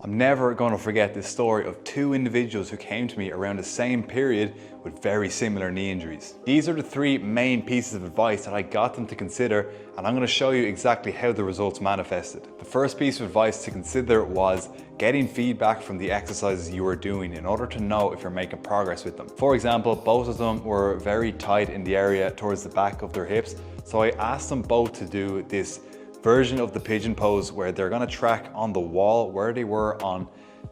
I'm never going to forget this story of two individuals who came to me around the same period with very similar knee injuries. These are the three main pieces of advice that I got them to consider, and I'm going to show you exactly how the results manifested. The first piece of advice to consider was getting feedback from the exercises you are doing in order to know if you're making progress with them. For example, both of them were very tight in the area towards the back of their hips, so I asked them both to do this version of the pigeon pose where they're going to track on the wall where they were on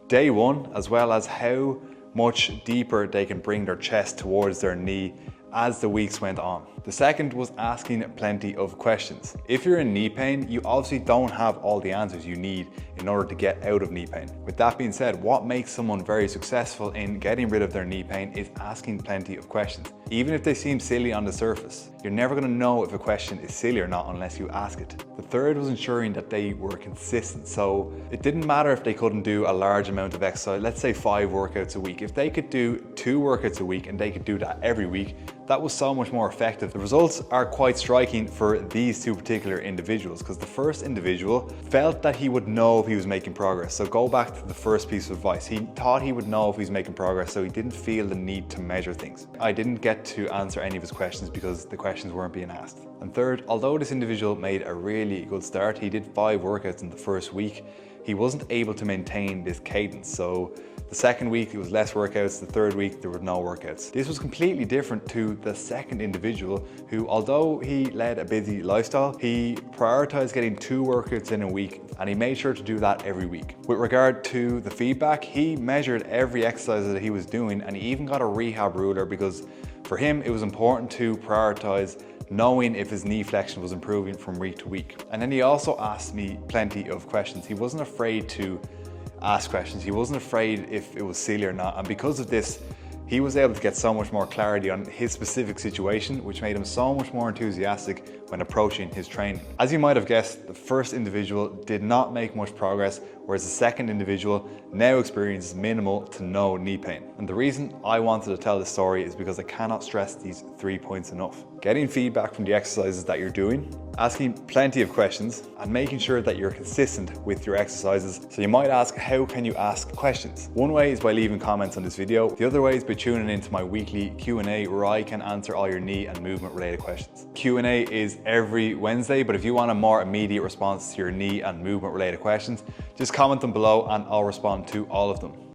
day one, as well as how much deeper they can bring their chest towards their knee as the weeks went on. The second was asking plenty of questions. If you're in knee pain, you obviously don't have all the answers you need in order to get out of knee pain. With that being said, what makes someone very successful in getting rid of their knee pain is asking plenty of questions. Even if they seem silly on the surface, you're never going to know if a question is silly or not unless you ask it. The third was ensuring that they were consistent. So it didn't matter if they couldn't do a large amount of exercise, let's say 5 workouts a week. If they could do 2 workouts a week and they could do that every week, that was so much more effective. The results are quite striking for these two particular individuals, because the first individual felt that he would know if he was making progress. So go back to the first piece of advice. He thought he would know if he was making progress, so he didn't feel the need to measure things. I didn't get to answer any of his questions because the questions weren't being asked. And third, although this individual made a really good start, he did 5 workouts in the first week, he wasn't able to maintain this cadence. So the second week it was less workouts, the third week there were no workouts. This was completely different to the second individual who, although he led a busy lifestyle, he prioritized getting 2 workouts in a week, and he made sure to do that every week. With regard to the feedback, he measured every exercise that he was doing, and he even got a rehab ruler because for him it was important to prioritize knowing if his knee flexion was improving from week to week. And then he also asked me plenty of questions. He wasn't afraid to ask questions. He wasn't afraid if it was silly or not. And because of this, he was able to get so much more clarity on his specific situation, which made him so much more enthusiastic when approaching his training. As you might have guessed, the first individual did not make much progress, whereas the second individual now experiences minimal to no knee pain. And the reason I wanted to tell this story is because I cannot stress these 3 points enough. Getting feedback from the exercises that you're doing, asking plenty of questions, and making sure that you're consistent with your exercises. So you might ask, how can you ask questions? One way is by leaving comments on this video. The other way is by tuning into my weekly Q&A where I can answer all your knee and movement related questions. Q&A is every Wednesday, but if you want a more immediate response to your knee and movement related questions, just comment them below and I'll respond to all of them.